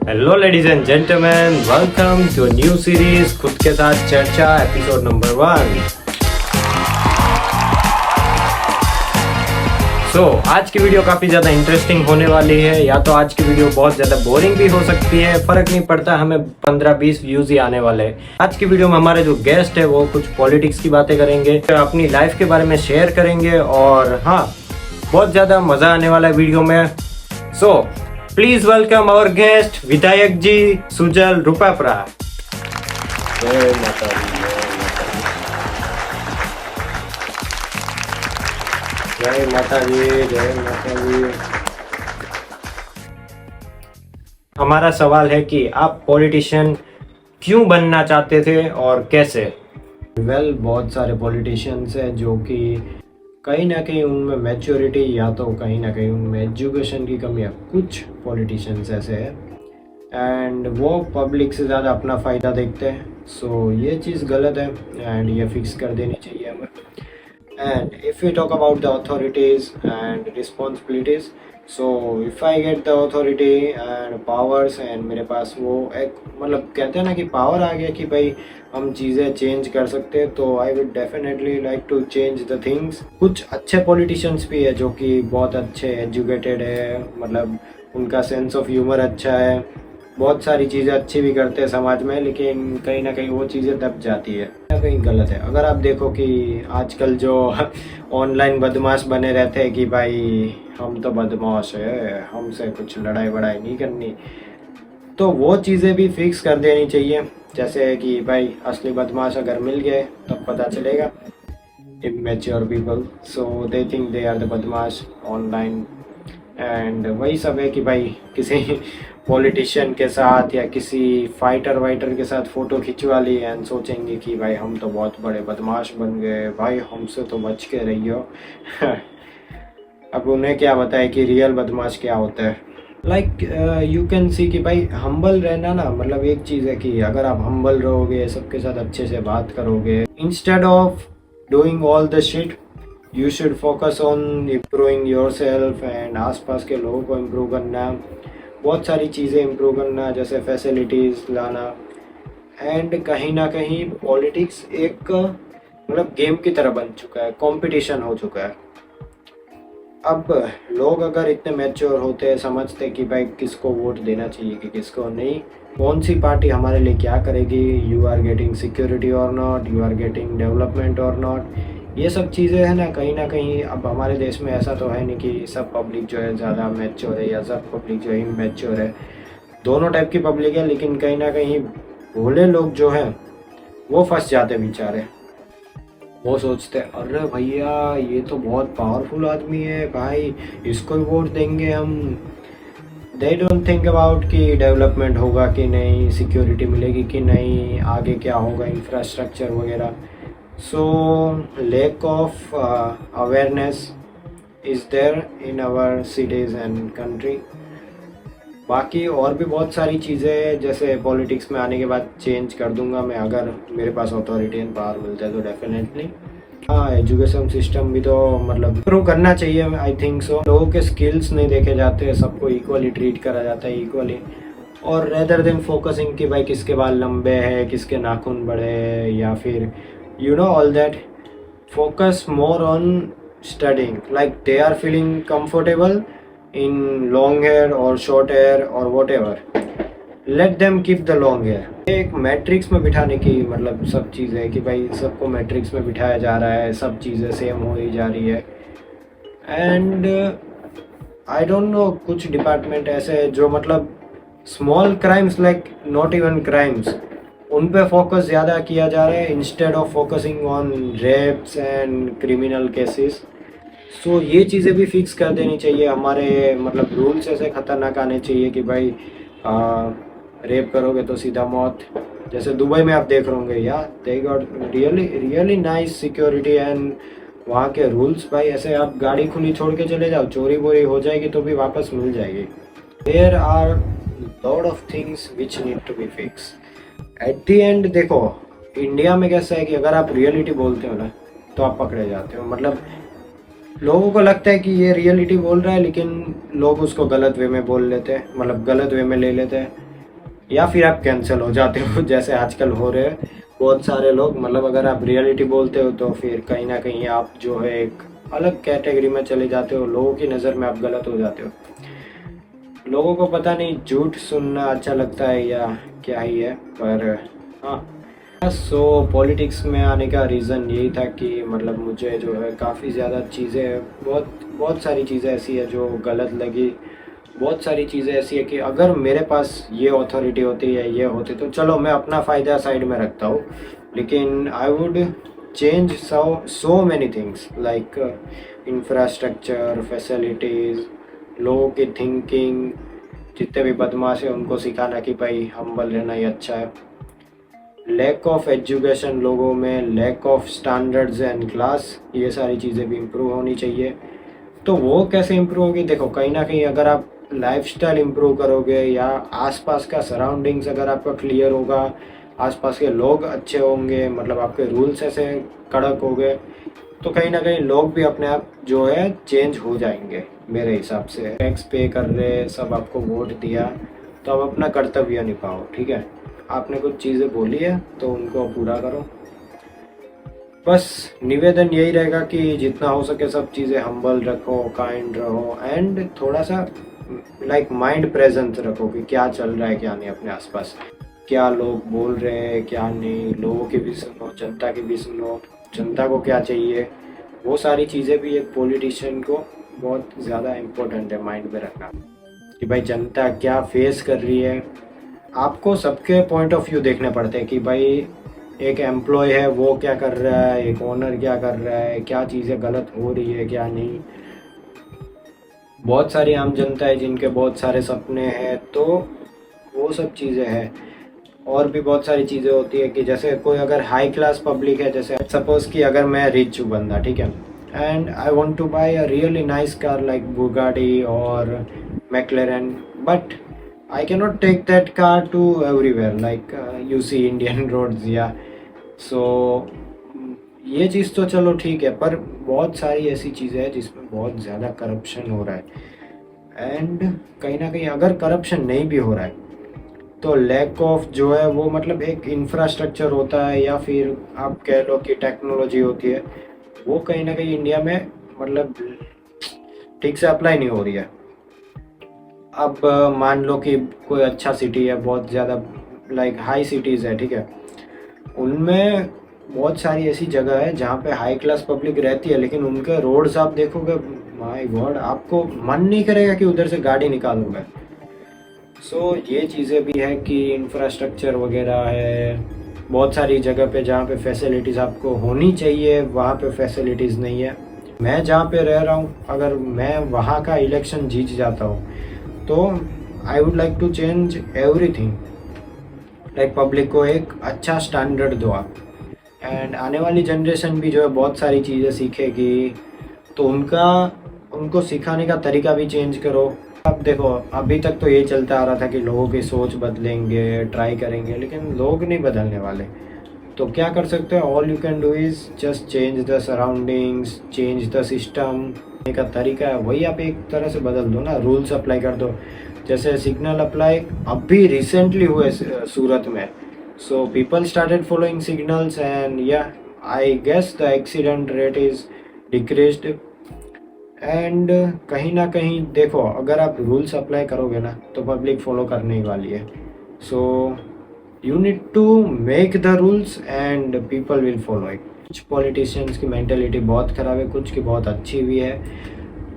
Hello ladies and gentleman, welcome to new series खुद के साथ चर्चा एपिसोड नंबर 1। आज की वीडियो काफ़ी ज़्यादा इंटरेस्टिंग होने वाली है। या तो आज की वीडियो बहुत ज़्यादा बोरिंग भी हो सकती है, फ़र्क नहीं पड़ता, हमें 15-20 व्यूज़ ही आने वाले हैं। आज की वीडियो में हमारे जो गेस्ट है वो कुछ पॉलिटिक्स की बातें करेंगे, अपनी लाइफ के बारे में शेयर करेंगे और हाँ, बहुत ज़्यादा मज़ा आने वाला है वीडियो में। प्लीज वेलकम आवर गेस्ट विधायक जी सुजल रूपापरा। जय माता दी, जय माता दी, जय माता दी। हमारा सवाल है कि आप पॉलिटिशियन क्यों बनना चाहते थे और कैसे? बहुत सारे पॉलिटिशियंस हैं जो कि कहीं ना कहीं उनमें मैच्योरिटी या तो कहीं ना कहीं उनमें एजुकेशन की कमी है। कुछ पॉलिटिशियंस ऐसे हैं एंड वो पब्लिक से ज़्यादा अपना फ़ायदा देखते हैं। ये चीज़ गलत है एंड ये फिक्स कर देनी चाहिए हमें। And if you talk about the authorities and responsibilities, if I get the authority and powers and मेरे पास वो एक मतलब कहते हैं ना कि पावर आ गया कि भाई हम चीज़ें चेंज कर सकते हैं, तो I would definitely like to change the things. कुछ अच्छे पॉलिटिशियंस भी है जो कि बहुत अच्छे एजुकेटेड है, मतलब उनका सेंस ऑफ ह्यूमर अच्छा है, बहुत सारी चीज़ें अच्छी भी करते हैं समाज में, लेकिन कहीं ना कहीं वो चीज़ें दब जाती है, कहीं गलत है। अगर आप देखो कि आजकल जो ऑनलाइन बदमाश बने रहते हैं कि भाई हम तो बदमाश है, हमसे कुछ लड़ाई वड़ाई नहीं करनी, तो वो चीज़ें भी फिक्स कर देनी चाहिए। जैसे कि भाई असली बदमाश अगर मिल गए तब पता चलेगा। Immature people so they think they are the बदमाश ऑनलाइन। एंड वही सब है कि भाई किसी पॉलिटिशियन के साथ या किसी फाइटर वाइटर के साथ फ़ोटो खिंचवा ली एंड सोचेंगे कि भाई हम तो बहुत बड़े बदमाश बन गए, भाई हमसे तो बच के रहियो। अब उन्हें क्या बताए कि रियल बदमाश क्या होता है। लाइक यू कैन सी कि भाई हम्बल रहना ना, मतलब एक चीज़ है कि अगर आप हम्बल रहोगे, सबके साथ अच्छे से बात करोगे, instead of doing all the shit, you should focus on improving your self and आसपास के लोगों को इम्प्रूव करना, बहुत सारी चीज़ें इम्प्रूव करना, जैसे फैसिलिटीज़ लाना। एंड कहीं ना कहीं पॉलिटिक्स एक मतलब गेम की तरह बन चुका है, कंपटीशन हो चुका है। अब लोग अगर इतने मैच्योर होते हैं, समझते कि भाई किसको वोट देना चाहिए कि किसको नहीं, कौन सी पार्टी हमारे लिए क्या करेगी, यू आर गेटिंग सिक्योरिटी और not, you are getting development और नॉट, ये सब चीज़ें हैं ना कहीं अब हमारे देश में ऐसा तो है नहीं कि सब पब्लिक जो है ज़्यादा मैच्योर है या सब पब्लिक जो है इमैच्योर है। दोनों टाइप की पब्लिक है, लेकिन कहीं ना कहीं भोले लोग जो हैं वो फंस जाते बेचारे। वो सोचते अरे भैया ये तो बहुत पावरफुल आदमी है भाई, इसको ही वोट देंगे हम। दे डोंट थिंक अबाउट कि डेवलपमेंट होगा कि नहीं, सिक्योरिटी मिलेगी कि नहीं, आगे क्या होगा, इंफ्रास्ट्रक्चर वगैरह। Lack of awareness is there in our cities and country. बाकी और भी बहुत सारी चीज़ें जैसे पॉलिटिक्स में आने के बाद चेंज कर दूंगा मैं, अगर मेरे पास अथॉरिटी एंड पावर मिलता है तो डेफिनेटली। हाँ, एजुकेशन सिस्टम भी तो मतलब इम्प्रूव करना चाहिए, आई थिंक सो। लोगों के स्किल्स नहीं देखे जाते, सबको इक्वली ट्रीट करा जाता है, इक्वली, और रेदर देन फोकसिंग कि भाई किसके बाल लंबे हैं, किसके नाखून बड़े हैं, या फिर you know all that, focus more on studying, like they are feeling comfortable in long hair or short hair or whatever, let them keep the long hair। एक मैट्रिक्स में बिठाने की मतलब सब चीज़ है कि भाई सबको मैट्रिक्स में बिठाया जा रहा है, सब चीज़ें सेम हो ही जा रही है। एंड आई डोंट नो, कुछ डिपार्टमेंट ऐसे है जो मतलब small crimes like not even crimes, उन पे फोकस ज़्यादा किया जा रहा है instead of focusing on rapes and criminal cases. ये चीज़ें भी फिक्स कर देनी चाहिए। हमारे मतलब रूल्स ऐसे ख़तरनाक आने चाहिए कि भाई रेप करोगे तो सीधा मौत। जैसे दुबई में आप देख रहे होंगे, या they got really nice security and वहाँ के रूल्स भाई ऐसे, आप गाड़ी खुली छोड़ के चले जाओ, चोरी वोरी हो जाएगी तो भी वापस मिल जाएगी। There are lot of things which need to be fix. At the end देखो, इंडिया में कैसा है कि अगर आप रियलिटी बोलते हो ना तो आप पकड़े जाते हो। मतलब लोगों को लगता है कि ये रियलिटी बोल रहा है, लेकिन लोग उसको गलत वे में बोल लेते हैं, मतलब गलत वे में ले लेते हैं। या फिर आप कैंसिल हो जाते हो जैसे आजकल हो रहे हैं बहुत सारे लोग। मतलब अगर आप रियलिटी बोलते हो तो फिर कहीं ना कहीं आप जो है एक अलग कैटेगरी में चले जाते हो, लोगों की नज़र में आप गलत हो जाते हो। लोगों को पता नहीं झूठ सुनना अच्छा लगता है या क्या ही है, पर हाँ। सो पॉलिटिक्स में आने का रीज़न यही था कि मतलब मुझे जो है काफ़ी ज़्यादा चीज़ें, बहुत बहुत सारी चीज़ें ऐसी है जो गलत लगी। बहुत सारी चीज़ें ऐसी है कि अगर मेरे पास ये अथॉरिटी होती है, ये होती, तो चलो मैं अपना फ़ायदा साइड में रखता हूँ, लेकिन I would change so many things like infrastructure, facilities, लोगों की थिंकिंग। जितने भी बदमाश हैं उनको सिखाना कि भाई हम्बल रहना ही अच्छा है। लैक ऑफ एजुकेशन लोगों में, lack of standards and class, ये सारी चीज़ें भी इम्प्रूव होनी चाहिए। तो वो कैसे इम्प्रूव होगी? देखो कहीं ना कहीं अगर आप लाइफस्टाइल इम्प्रूव करोगे या आसपास का सराउंडिंग्स अगर आपका क्लियर होगा, आसपास के लोग अच्छे होंगे, मतलब आपके रूल्स ऐसे कड़क हो गए, तो कहीं ना कहीं लोग भी अपने आप जो है चेंज हो जाएंगे। मेरे हिसाब से टैक्स पे कर रहे, सब आपको वोट दिया, तो अब अपना कर्तव्य निभाओ, ठीक है। आपने कुछ चीज़ें बोली है तो उनको पूरा करो। बस निवेदन यही रहेगा कि जितना हो सके सब चीज़ें हम्बल रखो, काइंड रहो, एंड थोड़ा सा लाइक माइंड प्रेजेंस रखो कि क्या चल रहा है क्या नहीं अपने आसपास, क्या लोग बोल रहे हैं क्या नहीं। लोगों की भी सुनो, जनता की भी सुनो, जनता को क्या चाहिए, वो सारी चीज़ें भी एक पॉलिटिशियन को बहुत ज़्यादा इम्पोर्टेंट है माइंड में रखना कि भाई जनता क्या फेस कर रही है। आपको सबके पॉइंट ऑफ व्यू देखने पड़ते हैं कि भाई एक एम्प्लॉय है वो क्या कर रहा है, एक ओनर क्या कर रहा है, क्या चीज़ें गलत हो रही है क्या नहीं। बहुत सारी आम जनता है जिनके बहुत सारे सपने हैं, तो वो सब चीज़ें हैं। और भी बहुत सारी चीज़ें होती है कि जैसे कोई अगर हाई क्लास पब्लिक है, जैसे सपोज कि अगर मैं रिच हूँ बंदा, ठीक है, and I want to buy a really nice car like Bugatti और McLaren, but I can not take that car to everywhere like you see Indian roads या सो। ये चीज़ तो चलो ठीक है, पर बहुत सारी ऐसी चीज़ें हैं जिसमें बहुत ज़्यादा करप्शन हो रहा है। एंड कहीं ना कहीं अगर करप्शन नहीं भी हो रहा है तो लैक ऑफ जो है वो मतलब एक इंफ्रास्ट्रक्चर होता है या फिर आप कह लो कि टेक्नोलॉजी होती है, वो कहीं ना कहीं इंडिया में मतलब ठीक से अप्लाई नहीं हो रही है। अब मान लो कि कोई अच्छा सिटी है, बहुत ज़्यादा लाइक हाई सिटीज़ है, ठीक है, उनमें बहुत सारी ऐसी जगह है जहाँ पे हाई क्लास पब्लिक रहती है, लेकिन उनके रोड्स आप देखोगे, माय गॉड, आपको मन नहीं करेगा कि उधर से गाड़ी निकालोगे। सो ये चीज़ें भी है कि इंफ्रास्ट्रक्चर वगैरह है, बहुत सारी जगह पे जहाँ पे फैसिलिटीज़ आपको होनी चाहिए वहाँ पे फैसिलिटीज़ नहीं है। मैं जहाँ पे रह रहा हूँ, अगर मैं वहाँ का इलेक्शन जीत जाता हूँ तो I would like to change everything, like public को एक अच्छा स्टैंडर्ड दो आप, एंड आने वाली जनरेशन भी जो है बहुत सारी चीज़ें सीखेगी, तो उनको सिखाने का तरीका भी चेंज करो। अब देखो अभी तक तो ये चलता आ रहा था कि लोगों की सोच बदलेंगे, ट्राई करेंगे, लेकिन लोग नहीं बदलने वाले। तो क्या कर सकते हो? All you can do is just change the surroundings, change the system. का तरीका है वही आप एक तरह से बदल दो ना, रूल्स अप्लाई कर दो। जैसे सिग्नल अप्लाई अभी रिसेंटली हुए सूरत में, so people started following signals and yeah I guess the accident rate is decreased. And कहीं ना कहीं देखो अगर आप रूल्स अप्लाई करोगे ना तो पब्लिक फॉलो करने ही वाली है। So you need to make the rules and people will follow it. कुछ पॉलिटिशियंस की मेंटेलिटी बहुत ख़राब है, कुछ की बहुत अच्छी भी है।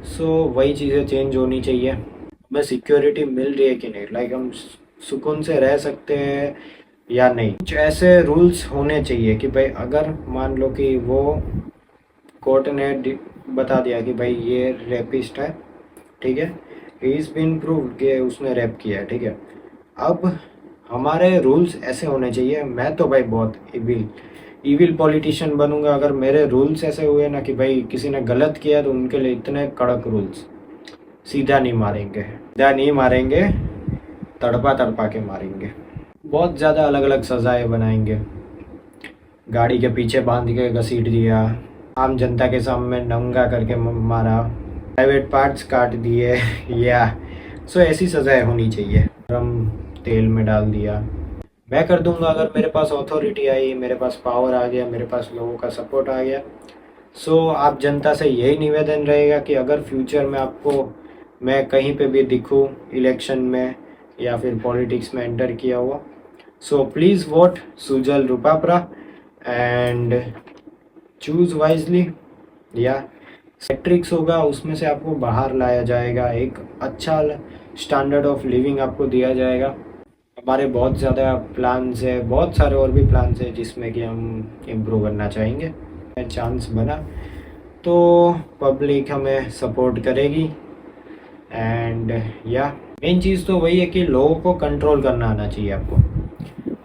सो वही चीज़ें चेंज होनी चाहिए। हमें सिक्योरिटी मिल रही है कि नहीं, लाइक हम सुकून से रह सकते हैं या नहीं। कुछ ऐसे रूल्स होने चाहिए कि भाई अगर मान लो कि वो कोर्ट ने बता दिया कि भाई ये रेपिस्ट है, ठीक है, इज़ बीन प्रूव्ड कि उसने रेप किया है, ठीक है, अब हमारे रूल्स ऐसे होने चाहिए। मैं तो भाई बहुत इविल पॉलिटिशियन बनूंगा अगर मेरे रूल्स ऐसे हुए ना कि भाई किसी ने गलत किया तो उनके लिए इतने कड़क रूल्स, सीधा नहीं मारेंगे, तड़पा तड़पा के मारेंगे, बहुत ज़्यादा अलग अलग सज़ाएं बनाएंगे। गाड़ी के पीछे बांध के घसीट दिया, आम जनता के सामने नंगा करके मारा, प्राइवेट पार्ट्स काट दिए या सो ऐसी सज़ाएं होनी चाहिए। हम तेल में डाल दिया। मैं कर दूंगा अगर मेरे पास अथॉरिटी आई, मेरे पास पावर आ गया, मेरे पास लोगों का सपोर्ट आ गया। सो आप जनता से यही निवेदन रहेगा कि अगर फ्यूचर में आपको मैं कहीं पे भी दिखूं इलेक्शन में या फिर पॉलिटिक्स में एंटर किया हुआ, so please vote Sujal Rupapara and choose wisely. या मैट्रिक्स होगा उसमें से आपको बाहर लाया जाएगा, एक अच्छा स्टैंडर्ड ऑफ लिविंग आपको दिया जाएगा। हमारे बहुत ज़्यादा प्लान्स है, बहुत सारे और भी प्लान्स है जिसमें कि हम इम्प्रूव करना चाहेंगे। चांस बना तो पब्लिक हमें सपोर्ट करेगी एंड या मेन चीज़ तो वही है कि लोगों को कंट्रोल करना आना चाहिए आपको।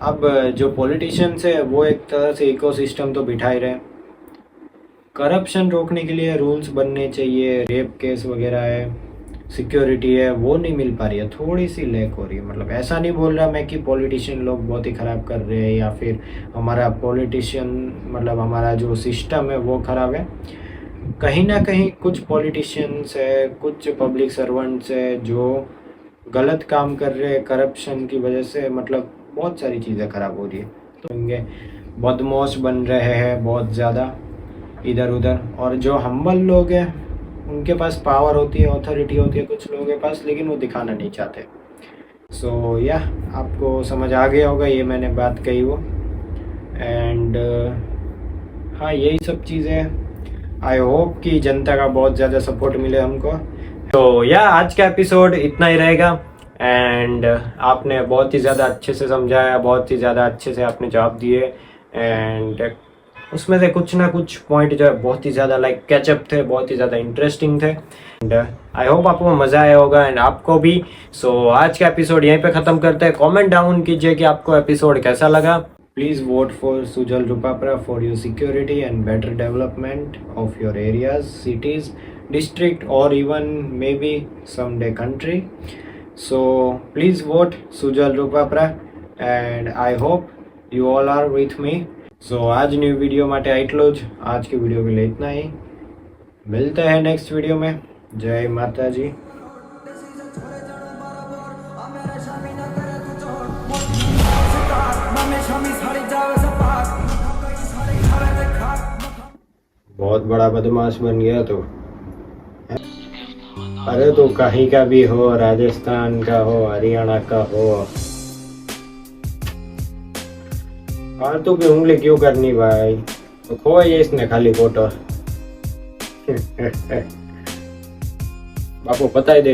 अब जो पॉलिटिशियंस है वो एक तरह से इकोसिस्टम तो बिठा ही रहे, करप्शन रोकने के लिए रूल्स बनने चाहिए, रेप केस वगैरह है, सिक्योरिटी है, वो नहीं मिल पा रही है, थोड़ी सी लैक हो रही है। मतलब ऐसा नहीं बोल रहा मैं कि पॉलिटिशियन लोग बहुत ही ख़राब कर रहे हैं या फिर हमारा पॉलिटिशियन मतलब हमारा जो सिस्टम है वो ख़राब है। कहीं ना कहीं कुछ पॉलिटिशियंस है, कुछ पब्लिक सर्वेंट्स है जो गलत काम कर रहे हैं, करप्शन की वजह से मतलब बहुत सारी चीज़ें ख़राब हो रही है। तो इनके बदमाश बन रहे हैं बहुत ज़्यादा इधर उधर, और जो हम्बल लोग हैं उनके पास पावर होती है, अथॉरिटी होती है कुछ लोगों के पास, लेकिन वो दिखाना नहीं चाहते। सो या आपको समझ आ गया होगा ये मैंने बात कही वो। एंड हाँ यही सब चीज़ें, आई होप कि जनता का बहुत ज़्यादा सपोर्ट मिले हमको। तो या आज का एपिसोड इतना ही रहेगा एंड आपने बहुत ही ज़्यादा अच्छे से समझाया, बहुत ही ज़्यादा अच्छे से आपने जवाब दिए एंड उसमें से कुछ ना कुछ पॉइंट जो है बहुत ही ज़्यादा लाइक कैचअप थे, बहुत ही ज़्यादा इंटरेस्टिंग थे एंड आई होप आपको मज़ा आया होगा एंड आपको भी। सो आज का एपिसोड यहीं पे ख़त्म करते हैं। कमेंट डाउन कीजिए कि आपको एपिसोड कैसा लगा। Please vote for Sujal Rupapara for your security and better development of your areas, cities, district or even maybe someday country. So please vote Sujal Rupapra and I hope you all are with me. So आज new video માટે આટલું જ, आज की video के लिए इतना ही। मिलते हैं नेक्स्ट वीडियो में। जय माता जी। बहुत बड़ा बदमाश बन गया तो। अरे तो कहीं का भी हो, राजस्थान का हो, हरियाणा का हो, फालतू की उंगली क्यों करनी भाई। तो खोया इसने खाली फोटो बापू पता ही दे।